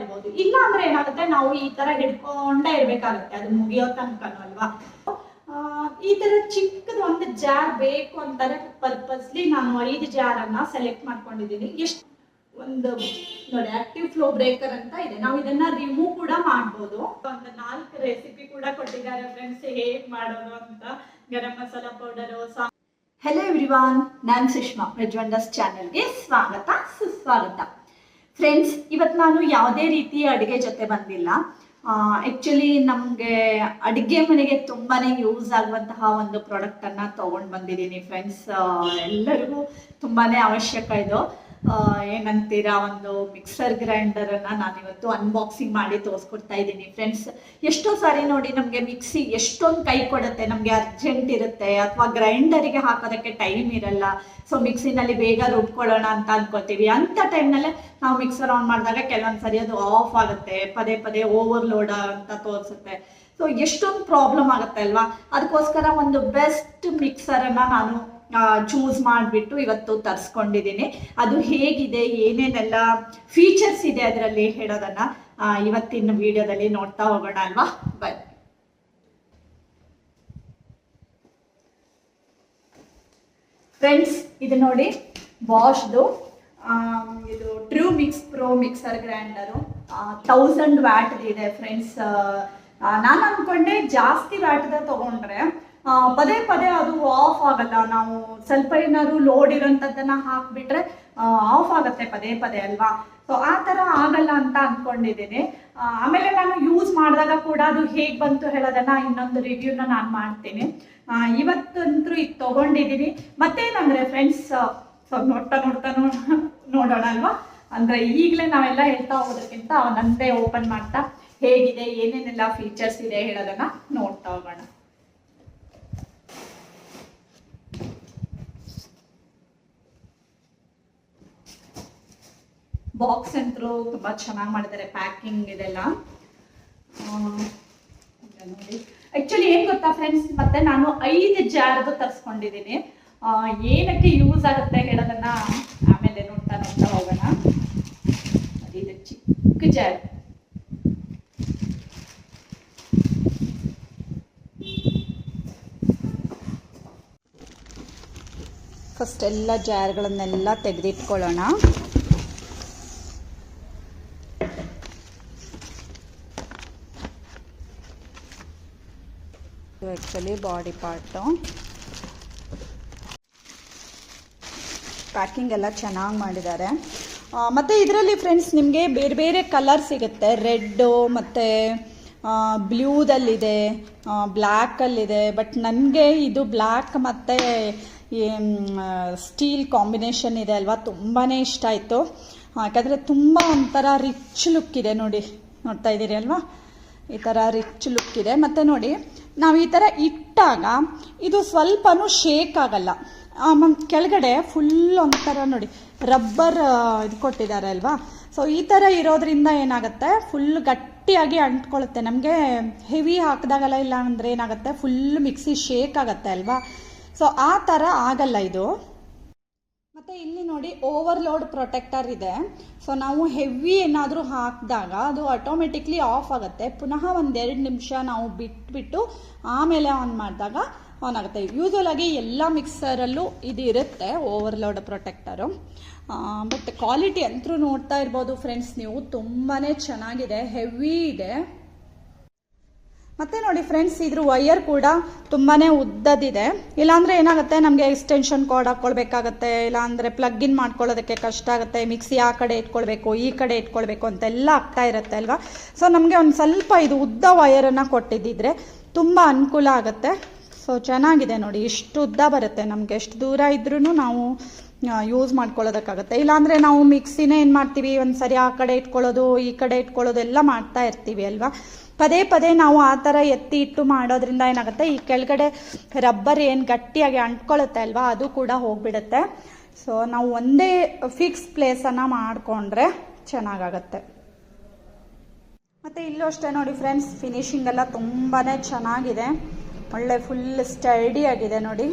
ಇರ್ಬೋದು. ಇಲ್ಲ ಅಂದ್ರೆ ಏನಾಗುತ್ತೆ, ನಾವು ಈ ತರ ಹಿಡ್ಕೊಂಡೇ ಇರ್ಬೇಕಾಗುತ್ತೆ ಅದು ಮುಗಿಯೋ ತನಕನೂ ಅಲ್ವಾ. ಈ ತರ ಚಿಕ್ಕದ ಒಂದು ಜಾರ್ ಬೇಕು ಅಂತಾರೆ ಪರ್ಪಸ್ಲಿ ನಾನು 5 ಜಾರನ್ನ ಸೆಲೆಕ್ಟ್ ಮಾಡ್ಕೊಂಡಿದ್ದೀನಿ. ಎಷ್ಟು ಒಂದು ನೋಡಿ ಆಕ್ಟಿವ್ ಫ್ಲೋ ಬ್ರೇಕರ್ ಅಂತ ಇದೆ, ನಾವು ಇದನ್ನ ರಿಮೂವ್ ಕೂಡ ಮಾಡ್ಬೋದು. ಒಂದು 4 ರೆಸಿಪಿ ಕೂಡ ಕೊಟ್ಟಿದ್ದಾರೆ ಫ್ರೆಂಡ್ಸ್ ಹೇಗ್ ಮಾಡೋದು ಅಂತ. ಗರಂ ಮಸಾಲಾ ಪೌಡರು. ಹೆಲೋ ಎವ್ರಿವಾನ್, ನಾನು ಸುಷ್ಮಾ, ವೆಜ್ ವಂಡರ್ಸ್ ಚಾನೆಲ್ಗೆ ಸ್ವಾಗತ ಸುಸ್ವಾಗತ. ಫ್ರೆಂಡ್ಸ್, ಇವತ್ತು ನಾನು ಯಾವುದೇ ರೀತಿ ಅಡುಗೆ ಜೊತೆ ಬಂದಿಲ್ಲ. ಆ್ಯಕ್ಚುಲಿ ನಮಗೆ ಅಡುಗೆ ಮನೆಗೆ ತುಂಬಾ ಯೂಸ್ ಆಗುವಂತಹ ಒಂದು ಪ್ರಾಡಕ್ಟನ್ನು ತೊಗೊಂಡು ಬಂದಿದ್ದೀನಿ ಫ್ರೆಂಡ್ಸ್. ಎಲ್ಲರಿಗೂ ತುಂಬಾ ಅವಶ್ಯಕ ಇದು. ಏನಂತೀರಾ, ಒಂದು ಮಿಕ್ಸರ್ ಗ್ರೈಂಡರನ್ನು ನಾನಿವತ್ತು ಅನ್ಬಾಕ್ಸಿಂಗ್ ಮಾಡಿ ತೋರಿಸ್ಕೊಡ್ತಾ ಇದ್ದೀನಿ ಫ್ರೆಂಡ್ಸ್. ಎಷ್ಟೋ ಸಾರಿ ನೋಡಿ, ನಮಗೆ ಮಿಕ್ಸಿ ಎಷ್ಟೊಂದು ಕೈ ಕೊಡುತ್ತೆ, ನಮಗೆ ಅರ್ಜೆಂಟ್ ಇರುತ್ತೆ ಅಥವಾ ಗ್ರೈಂಡರಿಗೆ ಹಾಕೋದಕ್ಕೆ ಟೈಮ್ ಇರಲ್ಲ. ಸೊ ಮಿಕ್ಸಿನಲ್ಲಿ ಬೇಗ ರುಬ್ಕೊಳ್ಳೋಣ ಅಂತ ಅನ್ಕೋತೀವಿ. ಅಂಥ ಟೈಮ್ನಲ್ಲೇ ನಾವು ಮಿಕ್ಸರ್ ಆನ್ ಮಾಡಿದಾಗ ಕೆಲವೊಂದು ಸರಿ ಅದು ಆಫ್ ಆಗುತ್ತೆ, ಪದೇ ಪದೇ ಓವರ್ಲೋಡ್ ಅಂತ ತೋರಿಸುತ್ತೆ. ಸೊ ಎಷ್ಟೊಂದು ಪ್ರಾಬ್ಲಮ್ ಆಗುತ್ತೆ ಅಲ್ವಾ. ಅದಕ್ಕೋಸ್ಕರ ಒಂದು ಬೆಸ್ಟ್ ಮಿಕ್ಸರನ್ನು ನಾನು ಚೂಸ್ ಮಾಡಿಬಿಟ್ಟು ಇವತ್ತು ತರಿಸ್ಕೊಂಡಿದ್ದೀನಿ. ಅದು ಹೇಗಿದೆ, ಏನೇನೆಲ್ಲ ಫೀಚರ್ಸ್ ಇದೆ ಅದರಲ್ಲಿ ಹೇಳೋದನ್ನ ಇವತ್ತಿನ ವಿಡಿಯೋದಲ್ಲಿ ನೋಡ್ತಾ ಹೋಗೋಣ ಅಲ್ವಾ. ಬನ್ನಿ. ಫ್ರೆಂಡ್ಸ್, ಇದು ನೋಡಿ ಬಾಷ್ದು ಇದು true mix pro mixer grinder 1000 watt ಇದೆ ಫ್ರೆಂಡ್ಸ್. ನಾನು ಅಂದ್ಕೊಂಡೆ ಜಾಸ್ತಿ ವ್ಯಾಟ್ದ ತಗೊಂಡ್ರೆ ಪದೇ ಪದೇ ಅದು ಆಫ್ ಆಗಲ್ಲ. ನಾವು ಸ್ವಲ್ಪ ಏನಾದ್ರು ಲೋಡ್ ಇರೋಂಥದ್ದನ್ನ ಹಾಕ್ಬಿಟ್ರೆ ಆಫ್ ಆಗುತ್ತೆ ಪದೇ ಪದೇ ಅಲ್ವಾ. ಸೊ ಆ ಥರ ಆಗಲ್ಲ ಅಂತ ಅಂದ್ಕೊಂಡಿದ್ದೀನಿ. ಆಮೇಲೆ ನಾನು ಯೂಸ್ ಮಾಡಿದಾಗ ಕೂಡ ಅದು ಹೇಗೆ ಬಂತು ಹೇಳೋದನ್ನ ಇನ್ನೊಂದು ರಿವ್ಯೂನ ನಾನು ಮಾಡ್ತೀನಿ. ಇವತ್ತಂತೂ ಇದು ತೊಗೊಂಡಿದ್ದೀನಿ. ಮತ್ತೇನಂದರೆ ಫ್ರೆಂಡ್ಸ್, ನೋಡ್ತಾ ನೋಡೋಣ ಅಲ್ವಾ. ಅಂದರೆ ಈಗಲೇ ನಾವೆಲ್ಲ ಹೇಳ್ತಾ ಹೋಗೋದಕ್ಕಿಂತ ಅವನಂತೆ ಓಪನ್ ಮಾಡ್ತಾ ಹೇಗಿದೆ, ಏನೇನೆಲ್ಲ ಫೀಚರ್ಸ್ ಇದೆ ಹೇಳೋದನ್ನ ನೋಡ್ತಾ ಹೋಗೋಣ. ಬಾಕ್ಸ್ ಅಂತೂ ತುಂಬ ಚೆನ್ನಾಗಿ ಮಾಡಿದ್ದಾರೆ, ಪ್ಯಾಕಿಂಗ್ ಇದೆಲ್ಲ ನೋಡಿ. ಆ್ಯಕ್ಚುಲಿ ಏನು ಗೊತ್ತಾ ಫ್ರೆಂಡ್ಸ್, ಮತ್ತೆ ನಾನು 5 ಜಾರ್ದು ತರಿಸ್ಕೊಂಡಿದ್ದೀನಿ. ಏನಕ್ಕೆ ಯೂಸ್ ಆಗುತ್ತೆ ಹೇಳೋದನ್ನ ಆಮೇಲೆ ನೋಡ್ತಾ ಹೋಗೋಣ. ಇದು ಚಿಕ್ಕ ಜಾರ್. ಫಸ್ಟ್ ಎಲ್ಲ ಜಾರ್ಗಳನ್ನೆಲ್ಲ ತೆಗೆದಿಟ್ಕೊಳ್ಳೋಣ. ಆ್ಯಕ್ಚುಲಿ ಬಾಡಿ ಪಾರ್ಟು ಪ್ಯಾಕಿಂಗ್ ಎಲ್ಲ ಚೆನ್ನಾಗಿ ಮಾಡಿದ್ದಾರೆ. ಮತ್ತು ಇದರಲ್ಲಿ ಫ್ರೆಂಡ್ಸ್ ನಿಮಗೆ ಬೇರೆ ಬೇರೆ ಕಲರ್ ಸಿಗುತ್ತೆ. ರೆಡ್ಡು ಮತ್ತು ಬ್ಲೂದಲ್ಲಿದೆ, ಬ್ಲ್ಯಾಕಲ್ಲಿದೆ. ಬಟ್ ನನಗೆ ಇದು ಬ್ಲ್ಯಾಕ್ ಮತ್ತು ಸ್ಟೀಲ್ ಕಾಂಬಿನೇಷನ್ ಇದೆ ಅಲ್ವಾ, ತುಂಬಾ ಇಷ್ಟ ಆಯಿತು. ಯಾಕಂದರೆ ತುಂಬ ಒಂಥರ ರಿಚ್ ಲುಕ್ ಇದೆ. ನೋಡ್ತಾ ಇದ್ದೀರಿ ಅಲ್ವಾ, ಈ ಥರ ರಿಚ್ ಲುಕ್ ಇದೆ. ಮತ್ತು ನೋಡಿ, ನಾವು ಈ ಥರ ಇಟ್ಟಾಗ ಇದು ಸ್ವಲ್ಪನೂ ಶೇಕ್ ಆಗಲ್ಲ. ಕೆಳಗಡೆ ಫುಲ್ ಒಂಥರ ನೋಡಿ ರಬ್ಬರ್ ಇದು ಕೊಟ್ಟಿದ್ದಾರೆ ಅಲ್ವಾ. ಸೊ ಈ ಥರ ಇರೋದ್ರಿಂದ ಏನಾಗುತ್ತೆ, ಫುಲ್ ಗಟ್ಟಿಯಾಗಿ ಅಂಟ್ಕೊಳ್ಳುತ್ತೆ. ನಮಗೆ ಹೆವಿ ಹಾಕಿದಾಗಲ್ಲ, ಇಲ್ಲ ಅಂದರೆ ಏನಾಗುತ್ತೆ, ಫುಲ್ ಮಿಕ್ಸಿ ಶೇಕ್ ಆಗುತ್ತೆ ಅಲ್ವಾ. ಸೊ ಆ ಥರ ಆಗಲ್ಲ ಇದು. ಮತ್ತು ಇಲ್ಲಿ ನೋಡಿ ಓವರ್ಲೋಡ್ ಪ್ರೊಟೆಕ್ಟರ್ ಇದೆ. ಸೊ ನಾವು ಹೆವಿ ಏನಾದರೂ ಹಾಕಿದಾಗ ಅದು ಆಟೋಮೆಟಿಕ್ಲಿ ಆಫ್ ಆಗುತ್ತೆ. ಪುನಃ 1-2 ನಿಮಿಷ ನಾವು ಬಿಟ್ಬಿಟ್ಟು ಆಮೇಲೆ ಆನ್ ಮಾಡಿದಾಗ ಆನ್ ಆಗುತ್ತೆ. ಯೂಸ್ವಲ್ ಆಗಿ ಎಲ್ಲ ಮಿಕ್ಸರಲ್ಲೂ ಇದು ಇರುತ್ತೆ ಓವರ್ಲೋಡ್ ಪ್ರೊಟೆಕ್ಟರು. ಬಟ್ ಕ್ವಾಲಿಟಿ ಅಂತೂ ನೋಡ್ತಾ ಇರ್ಬೋದು ಫ್ರೆಂಡ್ಸ್ ನೀವು, ತುಂಬಾ ಚೆನ್ನಾಗಿದೆ, ಹೆವಿ ಇದೆ. ಮತ್ತು ನೋಡಿ ಫ್ರೆಂಡ್ಸ್, ಇದ್ರ ವೈಯರ್ ಕೂಡ ತುಂಬಾ ಉದ್ದದಿದೆ. ಇಲ್ಲಾಂದರೆ ಏನಾಗುತ್ತೆ, ನಮಗೆ ಎಕ್ಸ್ಟೆನ್ಷನ್ ಕಾರ್ಡ್ ಹಾಕ್ಕೊಳ್ಬೇಕಾಗತ್ತೆ, ಇಲ್ಲಾಂದರೆ ಪ್ಲಗ್ ಇನ್ ಮಾಡ್ಕೊಳ್ಳೋದಕ್ಕೆ ಕಷ್ಟ ಆಗುತ್ತೆ. ಮಿಕ್ಸಿ ಆ ಕಡೆ ಇಟ್ಕೊಳ್ಬೇಕು, ಈ ಕಡೆ ಇಟ್ಕೊಳ್ಬೇಕು ಅಂತೆಲ್ಲ ಆಗ್ತಾ ಇರುತ್ತೆ ಅಲ್ವಾ. ಸೊ ನಮಗೆ ಒಂದು ಸ್ವಲ್ಪ ಇದು ಉದ್ದ ವೈಯರನ್ನು ಕೊಟ್ಟಿದ್ದಿದ್ರೆ ತುಂಬ ಅನುಕೂಲ ಆಗುತ್ತೆ. ಸೊ ಚೆನ್ನಾಗಿದೆ ನೋಡಿ, ಇಷ್ಟು ಉದ್ದ ಬರುತ್ತೆ. ನಮಗೆ ಎಷ್ಟು ದೂರ ಇದ್ರೂ ನಾವು ಯೂಸ್ ಮಾಡ್ಕೊಳ್ಳೋದಕ್ಕಾಗುತ್ತೆ. ಇಲ್ಲಾಂದರೆ ನಾವು ಮಿಕ್ಸಿನೇ ಏನು ಮಾಡ್ತೀವಿ, ಒಂದು ಸರಿ ಆ ಕಡೆ ಇಟ್ಕೊಳ್ಳೋದು, ಈ ಕಡೆ ಇಟ್ಕೊಳ್ಳೋದು ಎಲ್ಲ ಮಾಡ್ತಾ ಇರ್ತೀವಿ ಅಲ್ವಾ. ಪದೇ ಪದೇ ನಾವು ಆ ಥರ ಎತ್ತಿ ಇಟ್ಟು ಮಾಡೋದ್ರಿಂದ ಏನಾಗುತ್ತೆ, ಈ ಕೆಳಗಡೆ ರಬ್ಬರ್ ಏನು ಗಟ್ಟಿಯಾಗಿ ಅಂಟ್ಕೊಳ್ಳುತ್ತೆ ಅಲ್ವಾ, ಅದು ಕೂಡ ಹೋಗ್ಬಿಡುತ್ತೆ. ಸೊ ನಾವು ಒಂದೇ ಫಿಕ್ಸ್ ಪ್ಲೇಸನ್ನು ಮಾಡಿಕೊಂಡ್ರೆ ಚೆನ್ನಾಗಾಗತ್ತೆ. ಮತ್ತು ಇಲ್ಲೂ ಅಷ್ಟೇ ನೋಡಿ ಫ್ರೆಂಡ್ಸ್, ಫಿನಿಶಿಂಗ್ ಎಲ್ಲ ತುಂಬಾ ಚೆನ್ನಾಗಿದೆ, ಒಳ್ಳೆ ಫುಲ್ ಸ್ಟರ್ಡಿ ಆಗಿದೆ ನೋಡಿ.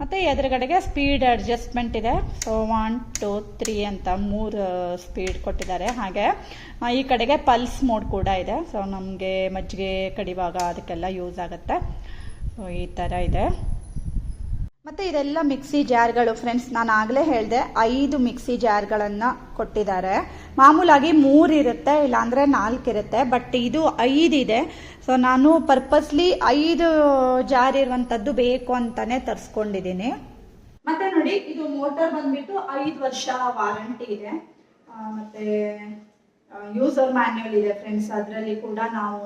ಮತ್ತು ಮತ್ತು ಎದುರುಗಡೆಗೆ ಸ್ಪೀಡ್ ಅಡ್ಜಸ್ಟ್ಮೆಂಟ್ ಇದೆ. ಸೊ 1 2 3 ಅಂತ 3 ಸ್ಪೀಡ್ ಕೊಟ್ಟಿದ್ದಾರೆ. ಹಾಗೆ ಈ ಕಡೆಗೆ ಪಲ್ಸ್ ಮೋಡ್ ಕೂಡ ಇದೆ. ಸೊ ನಮಗೆ ಮಜ್ಜಿಗೆ ಕಡಿವಾಗ ಅದಕ್ಕೆಲ್ಲ ಯೂಸ್ ಆಗುತ್ತೆ. ಸೊ ಈ ಥರ ಇದೆ. ಮತ್ತು ಇದೆಲ್ಲ ಮಿಕ್ಸಿ ಜಾರ್ಗಳು ಫ್ರೆಂಡ್ಸ್. ನಾನು ಆಗಲೇ ಹೇಳಿದೆ 5 ಮಿಕ್ಸಿ ಜಾರ್ಗಳನ್ನು ಕೊಟ್ಟಿದ್ದಾರೆ. ಮಾಮೂಲಾಗಿ 3 ಇರುತ್ತೆ, ಇಲ್ಲಾಂದರೆ 4 ಇರುತ್ತೆ, ಬಟ್ ಇದು 5 ಇದೆ. ಸೊ ನಾನು ಪರ್ಪಸ್ಲಿ 5 ಜಾರ್ ಇರುವಂಥದ್ದು ಬೇಕು ಅಂತಾನೆ ತರಿಸ್ಕೊಂಡಿದ್ದೀನಿ. ಮತ್ತೆ ನೋಡಿ, ಇದು ಮೋಟರ್ ಬಂದ್ಬಿಟ್ಟು 5 ವರ್ಷ ವಾರಂಟಿ ಇದೆ. ಮತ್ತೆ ಯೂಸರ್ ಮ್ಯಾನ್ಯುವಲ್ ಇದೆ ಫ್ರೆಂಡ್ಸ್. ಅದರಲ್ಲಿ ಕೂಡ ನಾವು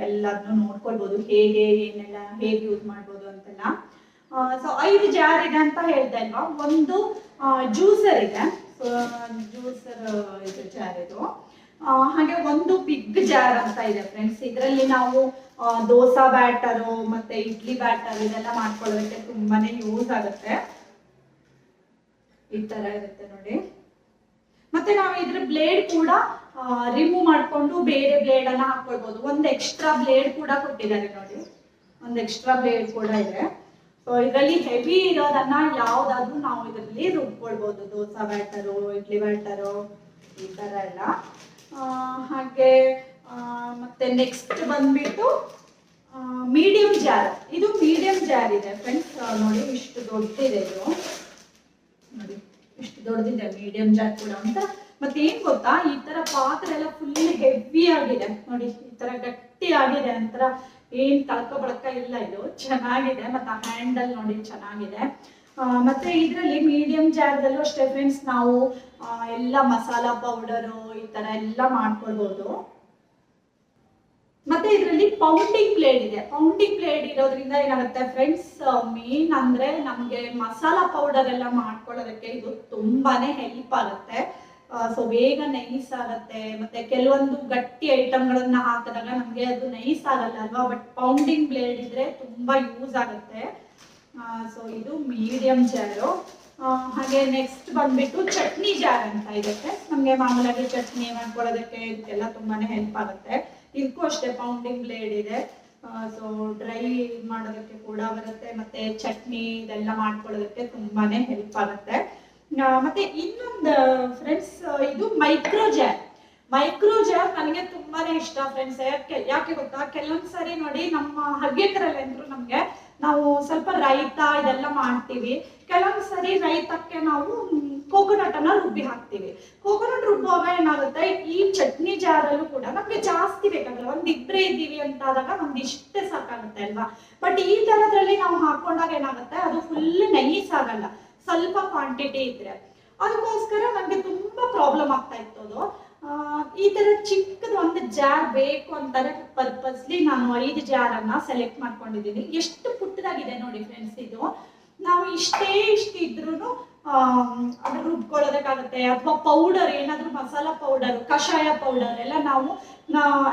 ಎಲ್ಲದನ್ನು ನೋಡ್ಕೊಳ್ಬೋದು, ಹೇಗೆ ಏನೆಲ್ಲ ಹೇಗೆ ಯೂಸ್ ಮಾಡ್ಬೋದು ಅಂತೆಲ್ಲ. ಸೊ 5 ಜಾರ್ ಇದೆ ಅಂತ ಹೇಳ್ತಾ ಇಲ್ವಾ. ಒಂದು ಜ್ಯೂಸರ್ ಇದೆ. ಸೊ ಜ್ಯೂಸರ್ ಇದು ಜಾರ್ ಇದು. ಹಾಗೆ ಒಂದು ಬಿಗ್ ಜಾರ್ ಅಂತ ಇದೆ ಫ್ರೆಂಡ್ಸ್. ಇದರಲ್ಲಿ ನಾವು ದೋಸಾ ಬ್ಯಾಟರು ಮತ್ತೆ ಇಡ್ಲಿ ಬ್ಯಾಟರ್ ಇದೆಲ್ಲ ಮಾಡ್ಕೊಳ್ಳೋದಕ್ಕೆ ತುಂಬಾನೇ ಯೂಸ್ ಆಗುತ್ತೆ. ಈ ತರ ಇರುತ್ತೆ ನೋಡಿ. ಮತ್ತೆ ನಾವು ಇದ್ರ ಬ್ಲೇಡ್ ಕೂಡ ರಿಮೂವ್ ಮಾಡ್ಕೊಂಡು ಬೇರೆ ಬ್ಲೇಡ್ ಅನ್ನ ಹಾಕೊಳ್ಬಹುದು. ಒಂದು ಎಕ್ಸ್ಟ್ರಾ ಬ್ಲೇಡ್ ಕೂಡ ಕೊಟ್ಟಿದ್ದಾರೆ ನೋಡಿ. ಒಂದು ಎಕ್ಸ್ಟ್ರಾ ಬ್ಲೇಡ್ ಕೂಡ ಇದೆ. ಸೊ ಇದರಲ್ಲಿ ಹೆವಿ ಇರೋದನ್ನ ಯಾವ್ದಾದ್ರು ನಾವು ಇದರಲ್ಲಿ ರುಬ್ಕೊಳ್ಬಹುದು. ದೋಸಾ ಬ್ಯಾಟರು, ಇಡ್ಲಿ ಬ್ಯಾಟರು, ಈ ತರ ಎಲ್ಲ. ಹಾಗೆ ಮತ್ತೆ ನೆಕ್ಸ್ಟ್ ಬಂದ್ಬಿಟ್ಟು ಮೀಡಿಯಂ ಜಾರ್. ಇದು ಮೀಡಿಯಂ ಜಾರ್ ಇದೆ ಫ್ರೆಂಡ್ಸ್. ನೋಡಿ ಇಷ್ಟು ದೊಡ್ಡದಿದೆ ಇದು. ನೋಡಿ ಇಷ್ಟು ದೊಡ್ಡದಿದೆ ಮೀಡಿಯಂ ಜಾರ್ ಕೂಡ ಅಂತ. ಮತ್ತೆ ಏನ್ ಗೊತ್ತಾ, ಈ ತರ ಪಾತ್ರೆ ಎಲ್ಲ ಫುಲ್ ಹೆವಿ ಆಗಿದೆ ನೋಡಿ. ಈ ತರ ಗಟ್ಟಿ ಆಗಿದೆ, ಒಂಥರ ಏನ್ ತಳ್ಕ ಬಳಕ ಇಲ್ಲ. ಇದು ಚೆನ್ನಾಗಿದೆ. ಮತ್ತೆ ಹ್ಯಾಂಡಲ್ ನೋಡಿ ಚೆನ್ನಾಗಿದೆ. ಮತ್ತೆ ಇದರಲ್ಲಿ ಮೀಡಿಯಂ ಜಾರ್ದಲ್ಲೂ ಅಷ್ಟೇ ಫ್ರೆಂಡ್ಸ್, ನಾವು ಎಲ್ಲ ಮಸಾಲಾ ಪೌಡರು ಈ ತರ ಎಲ್ಲ ಮಾಡ್ಕೊಳ್ಬಹುದು. ಮತ್ತೆ ಇದರಲ್ಲಿ ಪೌಂಡಿಂಗ್ ಪ್ಲೇಟ್ ಇದೆ. ಪೌಂಡಿಂಗ್ ಪ್ಲೇಟ್ ಇರೋದ್ರಿಂದ ಏನಾಗುತ್ತೆ ಫ್ರೆಂಡ್ಸ್, ಮೇನ್ ಅಂದ್ರೆ ನಮ್ಗೆ ಮಸಾಲಾ ಪೌಡರ್ ಎಲ್ಲ ಮಾಡ್ಕೊಳ್ಳೋದಕ್ಕೆ ಇದು ತುಂಬಾನೇ ಹೆಲ್ಪ್ ಆಗುತ್ತೆ. ಸೊ ಬೇಗ ನೈಸ್ ಆಗುತ್ತೆ. ಮತ್ತೆ ಕೆಲವೊಂದು ಗಟ್ಟಿ ಐಟಮ್ಗಳನ್ನ ಹಾಕಿದಾಗ ನಮ್ಗೆ ಅದು ನೈಸ್ ಆಗಲ್ಲ ಅಲ್ವಾ. ಬಟ್ ಪೌಂಡಿಂಗ್ ಬ್ಲೇಡ್ ಇದ್ರೆ ತುಂಬಾ ಯೂಸ್ ಆಗುತ್ತೆ. ಸೊ ಇದು ಮೀಡಿಯಂ ಜಾರು. ಹಾಗೆ ನೆಕ್ಸ್ಟ್ ಬಂದ್ಬಿಟ್ಟು ಚಟ್ನಿ ಜಾರ್ ಅಂತ ಇರುತ್ತೆ. ನಮ್ಗೆ ಮಾಮೂಲಾಗಿ ಚಟ್ನಿ ಮಾಡ್ಕೊಳ್ಳೋದಕ್ಕೆ ಇದಕ್ಕೆಲ್ಲ ತುಂಬಾನೇ ಹೆಲ್ಪ್ ಆಗುತ್ತೆ. ಇದಕ್ಕೂ ಅಷ್ಟೇ ಪೌಂಡಿಂಗ್ ಬ್ಲೇಡ್ ಇದೆ. ಸೊ ಡ್ರೈ ಮಾಡೋದಕ್ಕೆ ಕೂಡ ಬರುತ್ತೆ. ಮತ್ತೆ ಚಟ್ನಿ ಇದೆಲ್ಲ ಮಾಡ್ಕೊಳ್ಳೋದಕ್ಕೆ ತುಂಬಾನೇ ಹೆಲ್ಪ್ ಆಗುತ್ತೆ. ಮತ್ತೆ ಇನ್ನೊಂದು ಫ್ರೆಂಡ್ಸ್, ಇದು ಮೈಕ್ರೋ ಜಾರ್. ಮೈಕ್ರೋ ಜಾರ್ ನನಗೆ ತುಂಬಾನೇ ಇಷ್ಟ ಫ್ರೆಂಡ್ಸ್. ಯಾಕೆ ಗೊತ್ತಾ, ಕೆಲವೊಂದ್ಸರಿ ನೋಡಿ ನಮ್ಮ ಹವ್ಯಕರಲ್ಲಿ ಅಂದ್ರು ನಮ್ಗೆ ನಾವು ಸ್ವಲ್ಪ ರೈತ ಇದೆಲ್ಲ ಮಾಡ್ತೀವಿ. ಕೆಲವೊಂದ್ಸರಿ ರೈತಕ್ಕೆ ನಾವು ಕೋಕೋನಟ್ ಅನ್ನ ರುಬ್ಬಿ ಹಾಕ್ತಿವಿ. ಕೋಕೋನಟ್ ರುಬ್ಬುವಾಗ ಏನಾಗುತ್ತೆ, ಈ ಚಟ್ನಿ ಜಾರಲ್ಲೂ ಕೂಡ ನಮ್ಗೆ ಜಾಸ್ತಿ ಬೇಕಾಗಲ್ಲ. ಒಂದಿಬ್ರೇ ಇದ್ದೀವಿ ಅಂತ ಆದಾಗ ಒಂದಿಷ್ಟೇ ಸಾಕಾಗುತ್ತೆ ಅಲ್ವಾ. ಬಟ್ ಈ ತರದ್ರಲ್ಲಿ ನಾವು ಹಾಕೊಂಡಾಗ ಏನಾಗುತ್ತೆ, ಅದು ಫುಲ್ ನೈಸ್ ಆಗಲ್ಲ, ಸ್ವಲ್ಪ ಕ್ವಾಂಟಿಟಿ ಇದ್ರೆ. ಅದಕ್ಕೋಸ್ಕರ ನನಗೆ ತುಂಬಾ ಪ್ರಾಬ್ಲಮ್ ಆಗ್ತಾ ಇತ್ತು ಅದು. ಈ ತರ ಚಿಕ್ಕದ ಒಂದು ಜಾರ್ ಬೇಕು ಅಂತಾನೆ ಪರ್ಪಸ್ಲಿ ನಾನು 5 ಜಾರ್ ಅನ್ನ ಸೆಲೆಕ್ಟ್ ಮಾಡ್ಕೊಂಡಿದ್ದೀನಿ. ಎಷ್ಟು ಪುಟ್ಟದಾಗಿದೆ ನೋಡಿ ಫ್ರೆಂಡ್ಸ್. ಇದು ನಾವು ಇಷ್ಟು ಇದ್ರೂ ಅದು ರುಬ್ಕೊಳ್ಳೋದಕ್ಕಾಗುತ್ತೆ. ಅಥವಾ ಪೌಡರ್ ಏನಾದ್ರು ಮಸಾಲಾ ಪೌಡರ್, ಕಷಾಯ ಪೌಡರ್ ಎಲ್ಲ ನಾವು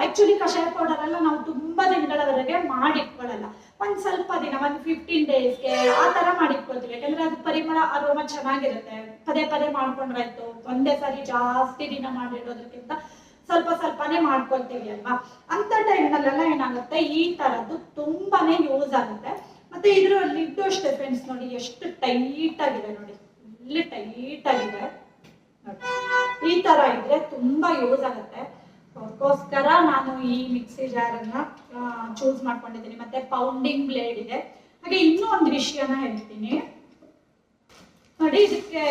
ಆಕ್ಚುಲಿ ಕಷಾಯ ಪೌಡರ್ ಎಲ್ಲ ನಾವು ತುಂಬಾ ದಿನಗಳವರೆಗೆ ಮಾಡಿಟ್ಕೊಳ್ಳಲ್ಲ. ಒಂದ್ ಸ್ವಲ್ಪ ದಿನ, ಒಂದು 15 ಡೇಸ್ಗೆ ಆ ತರ ಮಾಡಿಟ್ಕೊಳ್ತೀವಿ. ಯಾಕಂದ್ರೆ ಅದು ಪರಿಮಳ ಅರೋಮ ಚೆನ್ನಾಗಿರುತ್ತೆ. ಪದೇ ಪದೇ ಮಾಡ್ಕೊಂಡ್ರಾಯ್ತು. ಒಂದೇ ಸಾರಿ ಜಾಸ್ತಿ ದಿನ ಮಾಡಿಡೋದಕ್ಕಿಂತ ಸ್ವಲ್ಪ ಸ್ವಲ್ಪನೇ ಮಾಡ್ಕೊಳ್ತೀವಿ ಅಲ್ವಾ. ಅಂತ ಟೈಮ್ನಲ್ಲೆಲ್ಲ ಏನಾಗುತ್ತೆ, ಈ ತರದ್ದು ತುಂಬಾನೇ ಯೂಸ್ ಆಗುತ್ತೆ. ಮತ್ತೆ ಇದ್ರ ಲಿಡ್ ಅಷ್ಟೇ ಫ್ರೆಂಡ್ಸ್. ನೋಡಿ ಎಷ್ಟು ಟೈಟ್ ಆಗಿದೆ ನೋಡಿ, ಇಲ್ಲಿ ಟೈಟ್ ಆಗಿದೆ ನೋಡಿ. ಈ ತರ ಇದ್ರೆ ತುಂಬಾ ಯೂಸ್ ಆಗುತ್ತೆ. ಅದಕ್ಕೋಸ್ಕರ ನಾನು ಈ ಮಿಕ್ಸಿ ಜಾರ್ ಅನ್ನ ಚೂಸ್ ಮಾಡ್ಕೊಂಡಿದ್ದೀನಿ. ಮತ್ತೆ ಪೌಂಡಿಂಗ್ ಬ್ಲೇಡ್ ಇದೆ. ಹಾಗೆ ಇನ್ನೂ ಒಂದು ವಿಷಯನ ಹೇಳ್ತೀನಿ ನೋಡಿ. ಇದಕ್ಕೆ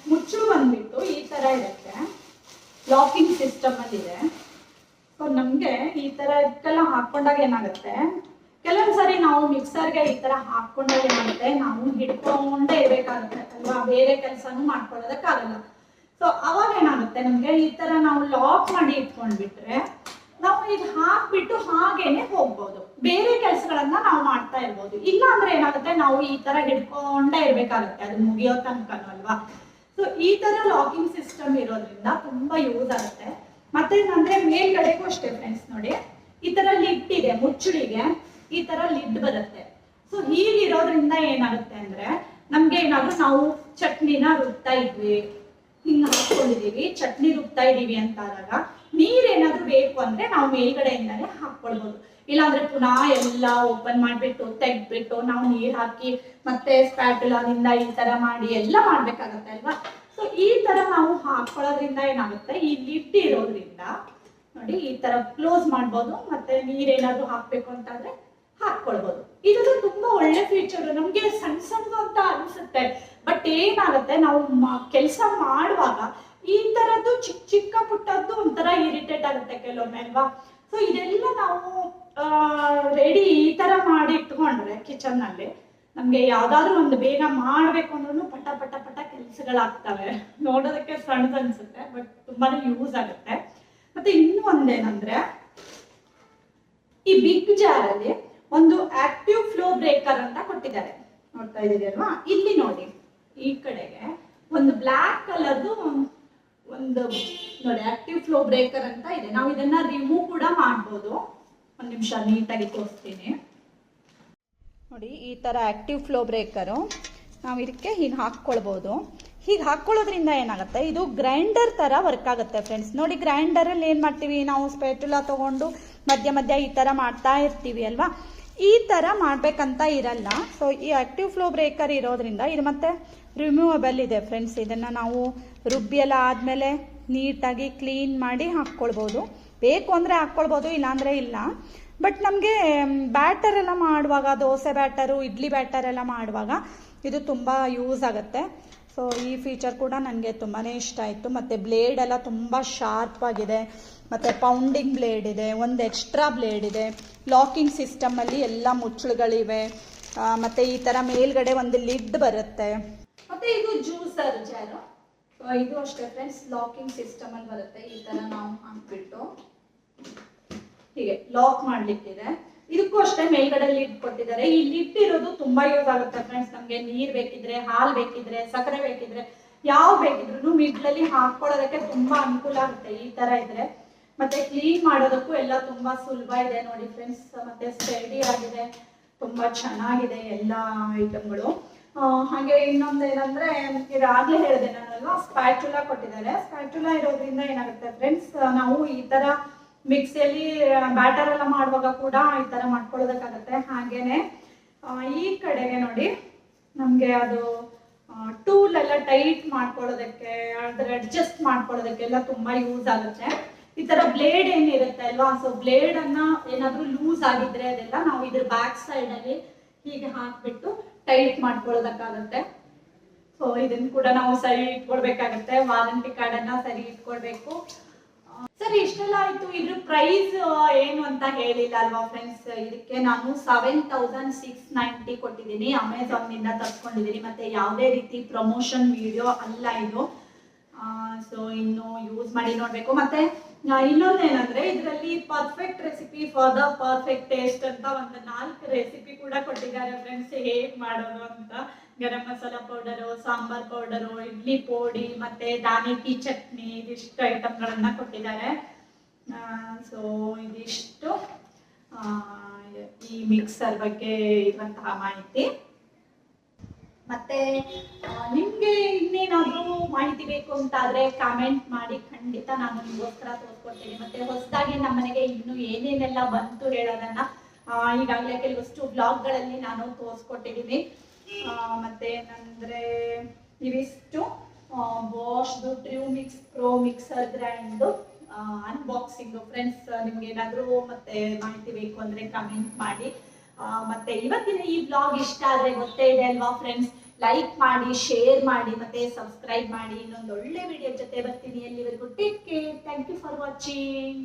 ಮುಚ್ಚಳು ಬಂದ್ಬಿಟ್ಟು ಈ ತರ ಇರುತ್ತೆ, ಲಾಕಿಂಗ್ ಸಿಸ್ಟಮ್ ಅಲ್ಲಿ ಇದೆ. ಸೊ ನಮ್ಗೆ ಈ ತರ ಇದಕ್ಕೆಲ್ಲ ಹಾಕೊಂಡಾಗ ಏನಾಗುತ್ತೆ, ಕೆಲವೊಂದ್ಸರಿ ನಾವು ಮಿಕ್ಸರ್ಗೆ ಈ ತರ ಹಾಕೊಂಡಾಗ ಏನಾಗುತ್ತೆ, ನಾವು ಹಿಡ್ಕೊಂಡೇ ಇರ್ಬೇಕಾಗುತ್ತೆ ಅಲ್ವಾ. ಬೇರೆ ಕೆಲಸನೂ ಮಾಡ್ಕೊಳ್ಳೋದಕ್ಕಾಗಲ್ಲ. ಸೊ ಅವಾಗ ಏನಾಗುತ್ತೆ, ನಮ್ಗೆ ಈ ತರ ನಾವು ಲಾಕ್ ಮಾಡಿ ಇಟ್ಕೊಂಡ್ಬಿಟ್ರೆ ನಾವು ಇದು ಹಾಕ್ಬಿಟ್ಟು ಹಾಗೇನೆ ಹೋಗ್ಬೋದು. ಬೇರೆ ಕೆಲಸಗಳನ್ನ ನಾವು ಮಾಡ್ತಾ ಇರ್ಬೋದು. ಇಲ್ಲ ಅಂದ್ರೆ ಏನಾಗುತ್ತೆ, ನಾವು ಈ ತರ ಹಿಡ್ಕೊಂಡೇ ಇರ್ಬೇಕಾಗುತ್ತೆ ಅದು ಮುಗಿಯೋ ತನಕನೂ ಅಲ್ವಾ. ಸೊ ಈ ತರ ಲಾಕಿಂಗ್ ಸಿಸ್ಟಮ್ ಇರೋದ್ರಿಂದ ತುಂಬಾ ಯೂಸ್ ಆಗುತ್ತೆ. ಮತ್ತೆ ಏನಂದ್ರೆ ಮೇಲ್ಗಡೆಗೂ ಅಷ್ಟೇ ಫ್ರೆಂಡ್ಸ್ ನೋಡಿ, ಈ ತರ ಲಿಡ್ ಇದೆ. ಮುಚ್ಚಳಿಗೆ ಈ ತರ ಲಿಡ್ ಬರುತ್ತೆ. ಸೊ ಹೀಗಿರೋದ್ರಿಂದ ಏನಾಗುತ್ತೆ ಅಂದ್ರೆ, ನಮ್ಗೆ ಏನಾದ್ರು ನಾವು ಚಟ್ನಿನ ರುಬ್ತಾ ಇದ್ವಿ, ಹಿಂಗೆ ಹಾಕೊಂಡಿದೀವಿ, ಚಟ್ನಿ ರುಬ್ತಾ ಇದೀವಿ ಅಂತ ಆದಾಗ ನೀರೇನಾದ್ರೂ ಬೇಕು ಅಂದ್ರೆ ನಾವು ಮೇಲ್ಗಡೆಯಿಂದಾನೆ ಹಾಕೊಳ್ಬಹುದು. ಇಲ್ಲಾಂದ್ರೆ ಪುನಃ ಎಲ್ಲ ಓಪನ್ ಮಾಡ್ಬಿಟ್ಟು ತೆಗ್ದ್ಬಿಟ್ಟು ನಾವು ನೀರ್ ಹಾಕಿ ಮತ್ತೆ ಸ್ಪ್ಯಾಟುಲಾನಿಂದ ಈ ತರ ಮಾಡಿ ಎಲ್ಲ ಮಾಡ್ಬೇಕಾಗತ್ತೆ ಅಲ್ವಾ. ಸೊ ಈ ತರ ನಾವು ಹಾಕೊಳ್ಳೋದ್ರಿಂದ ಏನಾಗುತ್ತೆ, ಈ ಲಿಡ್ ಇರೋದ್ರಿಂದ ನೋಡಿ ಈ ತರ ಕ್ಲೋಸ್ ಮಾಡ್ಬೋದು, ಮತ್ತೆ ನೀರೇನಾದ್ರೂ ಹಾಕ್ಬೇಕು ಅಂತಂದ್ರೆ ಹಾಕೊಳ್ಬಹುದು. ಇದು ತುಂಬಾ ಒಳ್ಳೆ ಫೀಚರ್. ನಮ್ಗೆ ಸಣ್ಣ ಸಣ್ಣದು ಅಂತ ಅನ್ಸುತ್ತೆ, ಬಟ್ ಏನಾಗುತ್ತೆ ನಾವು ಕೆಲಸ ಮಾಡುವಾಗ ಈ ತರದ್ದು ಚಿಕ್ಕ ಚಿಕ್ಕ ಪುಟ್ಟದ್ದು ಒಂಥರ ಇರಿಟೇಟ್ ಆಗುತ್ತೆ ಕೆಲವೊಮ್ಮೆ ಅಲ್ವಾ. ಸೊ ಇದೆಲ್ಲ ನಾವು ರೆಡಿ ಈ ತರ ಮಾಡಿ ಇಟ್ಕೊಂಡ್ರೆ ಕಿಚನ್ ನಲ್ಲಿ ನಮ್ಗೆ ಯಾವ್ದಾದ್ರು ಒಂದು ಬೇಗ ಮಾಡ್ಬೇಕು ಅಂದ್ರೂ ಪಟ ಪಟ ಪಟ ಕೆಲ್ಸಗಳಾಗ್ತವೆ. ನೋಡೋದಕ್ಕೆ ಸಣ್ಣದು ಅನ್ಸುತ್ತೆ, ಬಟ್ ತುಂಬಾನೇ ಯೂಸ್ ಆಗುತ್ತೆ. ಮತ್ತೆ ಇನ್ನೂ ಒಂದೇನಂದ್ರೆ, ಈ ಬಿಗ್ ಜಾರ್ ಅಲ್ಲಿ ಒಂದು ಆಕ್ಟಿವ್ ಫ್ಲೋ ಬ್ರೇಕರ್ ಅಂತ ಕೊಟ್ಟಿದ್ದಾರೆ, ನೋಡ್ತಾ ಇದೀರಿ ಅಲ್ವಾ. ಇಲ್ಲಿ ನೋಡಿ ಈ ಕಡೆಗೆ ಒಂದು ಬ್ಲಾಕ್ ಕಲರ್ದು ಒಂದು ನೋಡಿ ಆಕ್ಟಿವ್ ಫ್ಲೋ ಬ್ರೇಕರ್ ಅಂತ ಇದೆ. ನಾವು ಇದನ್ನ ರಿಮೂವ್ ಕೂಡ ಮಾಡ್ಬೋದು. ಒಂದ್ ನಿಮಿಷ ನೀಟಾಗಿ ತೋರಿಸ್ತೀನಿ ನೋಡಿ. ಈ ತರ ಆಕ್ಟಿವ್ ಫ್ಲೋ ಬ್ರೇಕರು ನಾವು ಇದಕ್ಕೆ ಹೀಗೆ ಹಾಕ್ಕೊಳ್ಬಹುದು. ಹೀಗೆ ಹಾಕೊಳ್ಳೋದ್ರಿಂದ ಏನಾಗುತ್ತೆ, ಇದು ಗ್ರೈಂಡರ್ ತರ ವರ್ಕ್ ಆಗುತ್ತೆ ಫ್ರೆಂಡ್ಸ್. ನೋಡಿ ಗ್ರೈಂಡರ್ ಅಲ್ಲಿ ಏನ್ ಮಾಡ್ತೀವಿ ನಾವು, ಸ್ಪ್ಯಾಟುಲಾ ತಗೊಂಡು ಮಧ್ಯ ಮಧ್ಯ ಈ ತರ ಮಾಡ್ತಾ ಇರ್ತೀವಿ ಅಲ್ವಾ. ಈ ತರ ಮಾಡ್ಬೇಕಂತ ಇರಲ್ಲ. ಸೊ ಈ ಆಕ್ಟಿವ್ ಫ್ಲೋ ಬ್ರೇಕರ್ ಇರೋದ್ರಿಂದ ಇದು ಮತ್ತೆ ರಿಮೂವಬಲ್ ಇದೆ ಫ್ರೆಂಡ್ಸ್. ಇದನ್ನ ನಾವು ರುಬ್ಬಿ ಎಲ್ಲ ಆದ್ಮೇಲೆ ನೀಟಾಗಿ ಕ್ಲೀನ್ ಮಾಡಿ ಹಾಕ್ಕೊಳ್ಬಹುದು. ಬೇಕು ಅಂದ್ರೆ ಹಾಕ್ಕೊಳ್ಬಹುದು, ಇಲ್ಲಾಂದ್ರೆ ಇಲ್ಲ. ಬಟ್ ನಮಗೆ ಬ್ಯಾಟರ್ ಎಲ್ಲ ಮಾಡುವಾಗ, ದೋಸೆ ಬ್ಯಾಟರು, ಇಡ್ಲಿ ಬ್ಯಾಟರ್ ಎಲ್ಲ ಮಾಡುವಾಗ ಇದು ತುಂಬಾ ಯೂಸ್ ಆಗುತ್ತೆ. ಸೊ ಈ ಫೀಚರ್ ಕೂಡ ನನಗೆ ತುಂಬಾನೇ ಇಷ್ಟ ಆಯಿತು. ಮತ್ತು ಬ್ಲೇಡ್ ಎಲ್ಲ ತುಂಬ ಶಾರ್ಪ್ ಆಗಿದೆ, ಮತ್ತು ಪೌಂಡಿಂಗ್ ಬ್ಲೇಡ್ ಇದೆ, ಒಂದು ಎಕ್ಸ್ಟ್ರಾ ಬ್ಲೇಡ್ ಇದೆ, ಲಾಕಿಂಗ್ ಸಿಸ್ಟಮಲ್ಲಿ ಎಲ್ಲ ಮುಚ್ಚಳುಗಳಿವೆ, ಮತ್ತು ಈ ಥರ ಮೇಲ್ಗಡೆ ಒಂದು ಲಿಡ್ ಬರುತ್ತೆ. ಮತ್ತು ಇದು ಜ್ಯೂಸರ್ ಜಾರು, ಇದು ಅಷ್ಟೇ ಫ್ರೆಂಡ್ಸ್, ಲಾಕಿಂಗ್ ಸಿಸ್ಟಮಲ್ಲಿ ಬರುತ್ತೆ. ಈ ಥರ ನಾವು ಹಾಕ್ಬಿಟ್ಟು ಹೀಗೆ ಲಾಕ್ ಮಾಡಲಿಕ್ಕಿದೆ. ಇದಕ್ಕೂ ಅಷ್ಟೇ ಮೇಲ್ಗಡೆ ಲಿಡ್ ಕೊಟ್ಟಿದ್ದಾರೆ. ಈ ಲಿಡ್ ಇರೋದು ತುಂಬಾ ಯೂಸ್ ಆಗುತ್ತೆ ಫ್ರೆಂಡ್ಸ್. ನಮ್ಗೆ ನೀರ್ ಬೇಕಿದ್ರೆ, ಹಾಲು ಬೇಕಿದ್ರೆ, ಸಕ್ಕರೆ ಬೇಕಿದ್ರೆ, ಯಾವ ಬೇಕಿದ್ರು ಮಿಡ್ಲಲ್ಲಿ ಹಾಕೊಳ್ಳೋದಕ್ಕೆ ತುಂಬಾ ಅನುಕೂಲ ಆಗುತ್ತೆ ಈ ತರ ಇದ್ರೆ. ಮತ್ತೆ ಕ್ಲೀನ್ ಮಾಡೋದಕ್ಕೂ ಎಲ್ಲ ತುಂಬಾ ಸುಲಭ ಇದೆ ನೋಡಿ ಫ್ರೆಂಡ್ಸ್. ಮತ್ತೆ ಸ್ಟಡಿ ಆಗಿದೆ, ತುಂಬಾ ಚೆನ್ನಾಗಿದೆ ಎಲ್ಲ ಐಟಮ್ಗಳು. ಹಾಗೆ ಇನ್ನೊಂದು ಏನಂದ್ರೆ, ಇದಾಗ್ಲೇ ಹೇಳಿದೆ ನಾನಲ್ವಾ, ಸ್ಪ್ಯಾಟುಲಾ ಕೊಟ್ಟಿದ್ದಾರೆ. ಸ್ಪ್ಯಾಟುಲಾ ಇರೋದ್ರಿಂದ ಏನಾಗುತ್ತೆ ಫ್ರೆಂಡ್ಸ್, ನಾವು ಈ ತರ ಮಿಕ್ಸಿಯಲ್ಲಿ ಬ್ಯಾಟರ್ ಎಲ್ಲ ಮಾಡುವಾಗ ಕೂಡ ಈ ತರ ಮಾಡ್ಕೊಳ್ಳೋದಕ್ಕಾಗತ್ತೆ. ಹಾಗೇನೆ ಈ ಕಡೆಗೆ ನೋಡಿ ನಮ್ಗೆ ಅದು ಟೂಲ್ ಎಲ್ಲ ಟೈಟ್ ಮಾಡ್ಕೊಳ್ಳೋದಕ್ಕೆ, ಅದ್ರ ಅಡ್ಜಸ್ಟ್ ಮಾಡ್ಕೊಳ್ಳೋದಕ್ಕೆಲ್ಲ ತುಂಬಾ ಯೂಸ್ ಆಗುತ್ತೆ. ಈ ತರ ಬ್ಲೇಡ್ ಏನಿರುತ್ತೆ ಅಲ್ವಾ, ಸೊ ಬ್ಲೇಡ್ ಅನ್ನ ಏನಾದ್ರೂ ಲೂಸ್ ಆಗಿದ್ರೆ ಅದೆಲ್ಲ ನಾವು ಇದ್ರ ಬ್ಯಾಕ್ ಸೈಡ್ ಅಲ್ಲಿ ಹೀಗೆ ಹಾಕ್ಬಿಟ್ಟು ಟೈಟ್ ಮಾಡ್ಕೊಳ್ಳೋದಕ್ಕಾಗತ್ತೆ. ಸೊ ಇದನ್ನ ಕೂಡ ನಾವು ಸರಿ ಇಟ್ಕೊಳ್ಬೇಕಾಗತ್ತೆ, ವಾರಂಟಿ ಕಾರ್ಡ್ ಅನ್ನ ಸರಿ ಇಟ್ಕೊಳ್ಬೇಕು. ಸರಿ, ಇಷ್ಟೆಲ್ಲ ಆಯ್ತು. ಇದ್ರ ಪ್ರೈಸ್ ಏನು ಅಂತ ಹೇಳಿಲ್ಲ ಅಲ್ವಾ ಫ್ರೆಂಡ್ಸ್. ಇದಕ್ಕೆ ನಾನು 7690 ಕೊಟ್ಟಿದ್ದೀನಿ, ಅಮೆಝಾನ್ ನಿಂದ ತರ್ಸ್ಕೊಂಡಿದ್ದೀನಿ. ಮತ್ತೆ ಯಾವುದೇ ರೀತಿ ಪ್ರಮೋಷನ್ ವಿಡಿಯೋ ಅಲ್ಲ ಇದು. ಸೊ ಇನ್ನು ಯೂಸ್ ಮಾಡಿ ನೋಡ್ಬೇಕು. ಮತ್ತೆ ಇನ್ನೊಂದೇನಂದ್ರೆ, ಇದರಲ್ಲಿ perfect recipe for the perfect taste ಅಂತ ಒಂದು 4 ರೆಸಿಪಿ ಕೂಡ ಕೊಟ್ಟಿದ್ದಾರೆ ಫ್ರೆಂಡ್ಸ್, ಹೇಗ್ ಮಾಡೋದು ಅಂತ. ಗರಂ ಮಸಾಲಾ ಪೌಡರು, ಸಾಂಬಾರ್ ಪೌಡರು, ಇಡ್ಲಿ ಪುಡಿ, ಮತ್ತೆ ದಾನೇಟಿ ಚಟ್ನಿ, ಇದಿಷ್ಟು ಐಟಮ್ಗಳನ್ನ ಕೊಟ್ಟಿದ್ದಾರೆ. ಸೊ ಇದಿಷ್ಟು ಈ ಮಿಕ್ಸರ್ ಬಗ್ಗೆ ಇರುವಂತಹ ಮಾಹಿತಿ. ಮತ್ತೆ ನಿಮ್ಗೆ ಇನ್ನೇನಾದ್ರೂ ಮಾಹಿತಿ ಬೇಕು ಅಂತಾದ್ರೆ ಕಾಮೆಂಟ್ ಮಾಡಿ, ಖಂಡಿತ ನಾನು ನಿಮಗೋಸ್ಕರ ತೋರಿಸ್ಕೊಡ್ತೀನಿ. ಮತ್ತೆ ಹೊಸದಾಗಿ ನಮ್ಮನೆಗೆ ಇನ್ನು ಏನೇನೆಲ್ಲ ಬಂತು ಹೇಳೋದನ್ನ ಈಗಾಗಲೇ ಕೆಲವಷ್ಟು ಬ್ಲಾಗ್ಗಳಲ್ಲಿ ನಾನು ತೋರಿಸ್ಕೊಟ್ಟಿದ್ದೀನಿ. ಮತ್ತೆ ಏನಂದ್ರೆ, ಇವಿಷ್ಟು ಬಾಷ್ದು true mix pro mixer grind unboxing friends. ನಿಮ್ಗೆ ಏನಾದ್ರೂ ಮತ್ತೆ ಮಾಹಿತಿ ಬೇಕು ಅಂದ್ರೆ ಕಮೆಂಟ್ ಮಾಡಿ. ಮತ್ತೆ ಇವತ್ತಿನ ಈ ಬ್ಲಾಗ್ ಇಷ್ಟ ಆದ್ರೆ ಗೊತ್ತೇ ಇದೆ ಅಲ್ವಾ ಫ್ರೆಂಡ್ಸ್, ಲೈಕ್ ಮಾಡಿ, ಶೇರ್ ಮಾಡಿ, ಮತ್ತೆ ಸಬ್ಸ್ಕ್ರೈಬ್ ಮಾಡಿ. ಇನ್ನೊಂದು ಒಳ್ಳೆ ವಿಡಿಯೋ ಜೊತೆ ಬರ್ತೀನಿ. ಎಲ್ಲಿವರೆಗೂ take care. Thank you for watching.